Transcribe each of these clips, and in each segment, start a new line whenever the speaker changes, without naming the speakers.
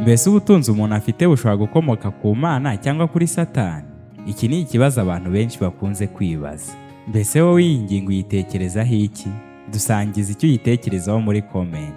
Mbese ubutunzi umuntu afite bushobora gukomoka ku Mana cyangwa kuri Satani? Iki ni ikibazo abantu benshi bakunze kwibaza. Mbese wowe iyi ngingo uyitekerezaho iki? Dusangiza icyo uyitekerezaho muri comment.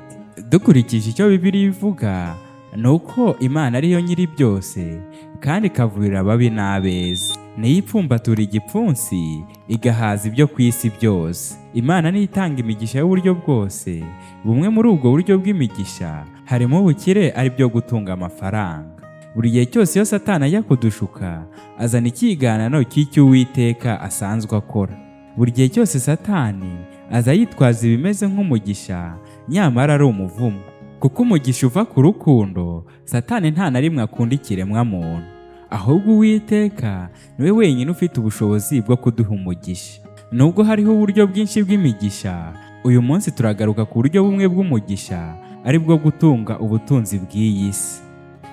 Dukurikije icyo Bibiliya ivuga, ni uko Imana ariyo nyiri byose kandi ikavurira ababi n'abeza. Niyo ipfumbatura igipfunsi igahaza ibyo ku isi byose. Imana niyo itanga imigisha y'uburyo bwose. Bumwe muri ubwo buryo bw'imigisha harimo ubukire, ari byo gutunga amafaranga. Buri gihe cyose iyo Satani ajya kudushuka, azana icyiganano cy'icyo Uwiteka asanzwe akora. Buri gihe cyose Satani aza yitwaza ibimeze nk'umugisha, nyamara ari umuvumo. Kuko umugisha uva ku rukundo, Satani nta na rimwe akunda ikiremwa muntu. Ahubwo Uwiteka niwe wenyine ufite ubushobozi bwo kuduha umugisha. Nubwo hariho uburyo bwinshi bw'imigisha, uyu munsi turagaruka ku buryo bumwe bw'umugisha, ari bwo gutunga ubutunzi bw'iyi si.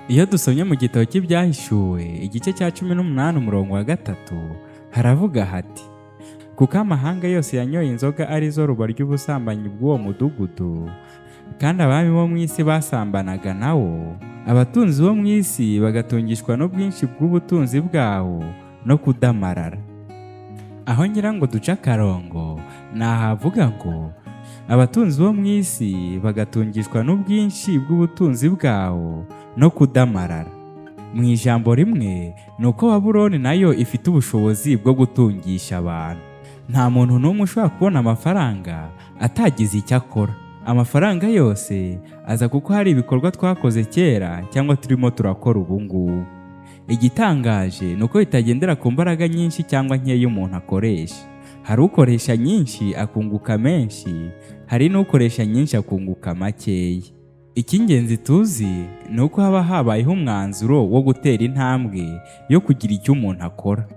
Iyo dusomye mu gitabo cy'Ibyahishuwe igice cya 18 umurongo wa 3, haravuga hati: kuko amahanga yose yanyoye inzoga ari zo ruba ry'ubusambanyi bw'uwo mudugudu, kandi abami bo mu isi basambanaga nawo, abatunzi bo mu isi bagatungishwa n'ubwinshi bw'ubutunzi bwawo no kudamarara. Aho ngira ngo duce akarongo ni ahavuga ngo abatunzi bo mu isi bagatungishwa n'ubwinshi bw'ubutunzi bwawo no kudamarara. Mu ijambo rimwe ni uko Babuloni nayo ifite ubushobozi bwo gutungisha abantu. Nta muntu n'umwe ushobora kubona amafaranga atagize icyo akora. Amafaranga yose aza kuko hari ibikorwa twakoze kera cyangwa turimo turakora ubu ngubu. Igitangaje ni uko bitagendera ku mbaraga nyinshi cyangwa nkeya umuntu akoresha. Hari ukoresha nyinshi akunguka menshi, hari n'ukoresha nyinshi akunguka makeya. Icy'ingenzi tuzi ni uko haba habayeho umwanzuro wo gutera intambwe yo kugira icyo umuntu akora.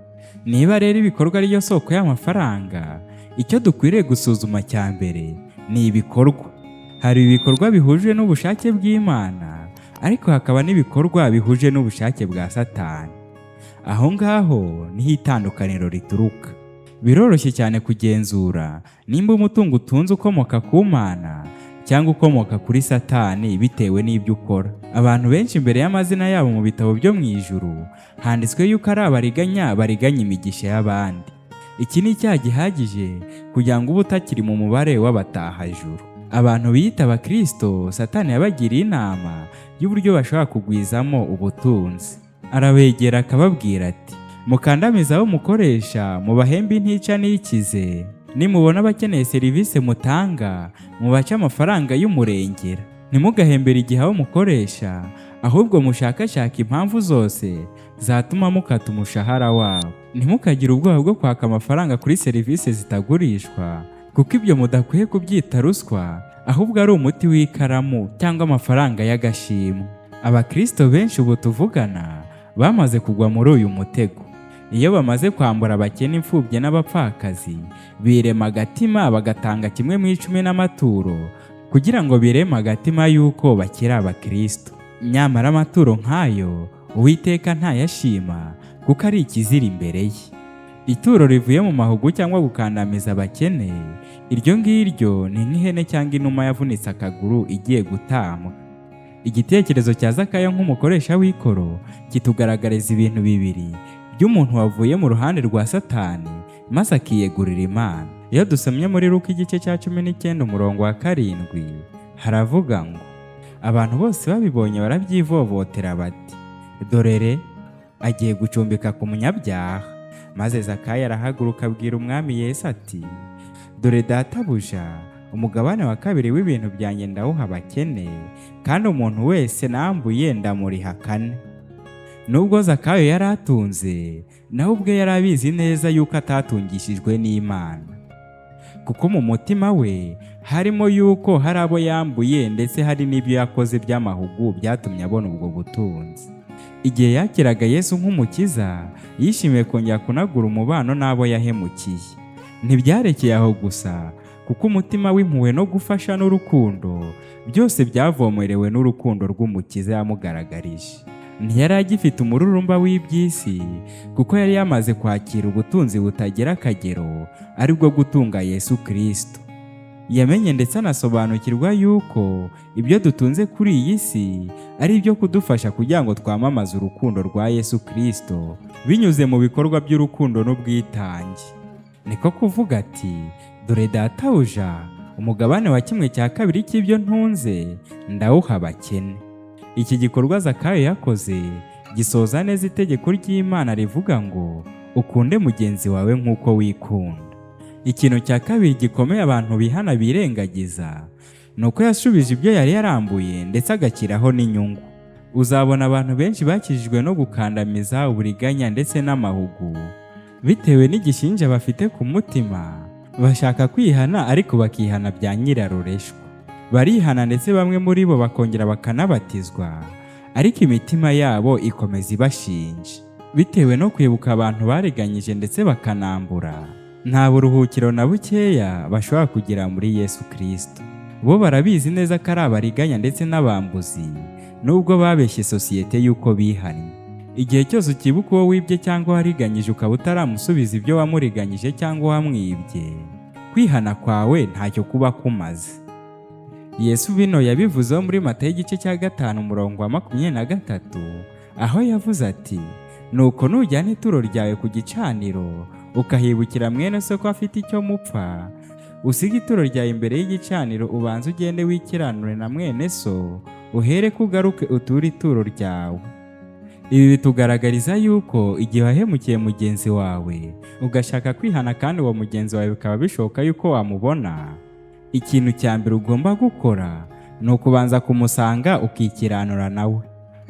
Niba rero ibikorwa ariyo soko y'amafaranga, icyo dukwiriye gusuzuma cya mbere ni ibikorwa. Hari ibikorwa bihuje n'ubushake bw'Imana, ariko hakaba n'ibikorwa bihuje n'ubushake bwa Satani. Aho ngaho niho itandukaniro rituruka. Biroroshye cyane kugenzura nimba umutungo utunze ukomoka ku Mana cyangwa ukomoka kuri Satani bitewe n'ibyo ukora. Abantu benshi imbere y'amazina yabo mu bitabo byo mu ijuru handitswe yuko ari abariganya bariganya imigisha y'abandi. Iki ni icyaha gihagije kugira ngo ube utakiri mu mubare w'abatahajuru. Abantu biyita abakristo, Satani yabagiriye inama y'uburyo bashobora kugwizamo ubutunzi. Arabegera akababwira ati: mukandamiza abo mukoresha, mubahembe intica n'ikize. Nimubona abakeneye serivisi mutanga, mubace amafaranga y'umurengera. Ntimugahembere igihe abo mukoresha, ahubwo mushakashaka impamvu zose zatuma mukata umushahara wabo. Ntimukagire ubwoba bwo kwaka amafaranga kuri serivisi zitagurishwa, kuko ibyo mudakwiye kubyita ruswa, ahubwo ari umuti w'ikaramu cyangwa amafaranga y'agashimwe. Abakristo benshi ubu tuvugana bamaze kugwa muri uyu mutego. Iyo bamaze kwambura abakene, imfubyi n'abapfakazi, birema agatima bagatanga 1/10 n'amaturo kugira ngo bireme agatima yuko bakiri abakristo. Nyamara amaturo nk'ayo Uwiteka ntayashima, kuko ari ikizira imbere ye. Ituro rivuye mu mahugu cyangwa gukandamiza abakene, iryo ngiryo ni nk'ihene cyangwa inuma yavunitse akaguru igiye gutambwa. Igitekerezo cya Zakayo nk'umukoresha w'ikoro kitugaragariza ibintu bibiri by'umuntu wavuye mu ruhande rwa Satani maze akiyegurira Imana. Iyo dusomye muri Luka igice cya 19 umurongo wa 7, haravuga ngo abantu bose babibonye barabyivovotera bati: dorere agiye gucumbika ku munyabyaha. Maze Zakayo arahaguruka abwira umwami Yesu ati: dore databuja, umugabane wa 2 w'ibintu byanjye ndawuha abakene, kandi umuntu wese nambuye ndamuriha 4. Nubwo Zakayo yari atunze, nawe ubwe yari abizi neza yuko atatungishijwe n'Imana, kuko mu mutima we harimo yuko hari abo yambuye, ndetse hari n'ibyo yakoze by'amahugu byatumye abona ubwo butunzi. Igihe yakiraga Yesu nk'umukiza, yishimiye kongera kunagura umubano n'abo yahemukiye. Ntibyarekeye aho gusa, kuko umutima w'impuhwe no gufasha n'urukundo byose byavomerewe n'urukundo rw'umukiza yamugaragarije. Ntiyari agifite umururumba w'iby'isi, kuko yari yamaze kwakira ubutunzi butagira akagero, aribwo gutunga Yesu Kristo. Yamenye ndetse anasobanukirwa yuko ibyo dutunze kuri iyi si ari ibyo kudufasha kugira ngo twamamaze urukundo rwa Yesu Kristo binyuze mu bikorwa by'urukundo n'ubwitange. Niko kuvuga ati, dore databuja, umugabane wa 1/2 cy'ibyo ntunze ndawuha abakene. Iki gikorwa Zakayo yakoze gisoza neza itegeko ry'Imana rivuga ngo ukunde mugenzi wawe nk'uko wikunda. Ikintu cya kabiri gikomeye abantu bihana birengagiza ni uko yashubije ibyo yari yarambuye ndetse agashyiraho n'inyungu. Uzabona abantu benshi bakijijwe no gukandamiza, uburiganya ndetse n'amahugu bitewe n'igishinja bafite ku mutima. Bashaka kwihana ariko bakihana bya nyirarureshwa. Barihana ndetse bamwe muri bo bakongera bakanabatizwa, ariko imitima yabo ikomeza ibashinja bitewe no kwibuka abantu bariganyije ndetse bakanambura. Nta buruhukiro na bukeya bashobora kugira muri Yesu Kristo. Bo barabizi neza ko ari abariganya ndetse n'abambuzi, nubwo babeshye sosiyete yuko bihannye. Igihe cyose ukibuka uwo wibye cyangwa wariganyije ukaba utaramusubiza ibyo wamuriganyije cyangwa wamwibye, kwihana kwawe ntacyo kuba kumaze. Yesu bino yabivuzeho muri Matayo 5:23, aho yavuze ati, nuko nujyana ituro ryawe ku gicaniro ukahibukira mwene so ko afite icyo mupfa, usiga ituro ryawe imbere y'igicaniro, ubanze ugende wikiranure na mwene so, uhere kugaruke uture ituro ryawe. Ibi bitugaragariza yuko igihe wahemukiye mugenzi wawe ugashaka kwihana kandi uwo mugenzi wawe bikaba bishoboka yuko wamubona, ikintu cya mbere ugomba gukora ni ukubanza kumusanga ukikiranura nawe.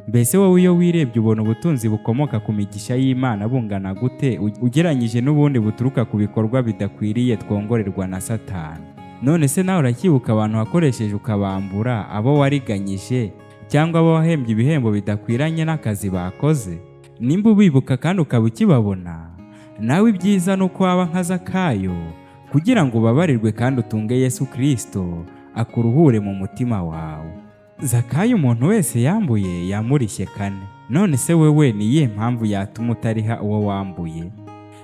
Mbese wowe iyo wirebye ubona ubutunzi bukomoka ku migisha y'Imana bungana gute ugereranyije n'ubundi buturuka ku bikorwa bidakwiriye twongorerwa na Satani? None se nawe uracyibuka abantu wakoresheje ukabambura, abo wariganyije cyangwa abo wahembye ibihembo bidakwiranye n'akazi bakoze? Nimba ubibuka kandi ukaba ukibabona, nawe ibyiza ni uko waba nka Zakayo kugira ngo ubabarirwe kandi utunge Yesu Kristo akuruhure mu mutima wawe. Zakayo umuntu wese yambuye yamurishye 4. None se wewe ni iyihe mpamvu yatuma utariha uwo wambuye?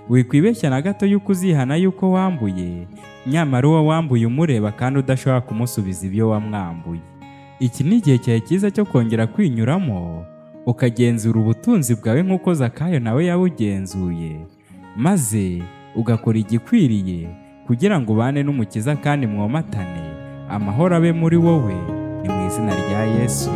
Wikwibeshya na gato yuko uzihana yuko wambuye, nyamara uwo wambuye umureba kandi udashobora kumusubiza ibyo wamwambuye. Iki ni igihe cyawe cyiza cyo kongera kwinyuramo ukagenzura ubutunzi bwawe nk'uko Zakayo nawe yabugenzuye, maze ugakora igikwiriye kugira ngo ubane n'Umukiza kandi mwomatane, amahoro abe muri wowe. Ni mu izina rya Yesu.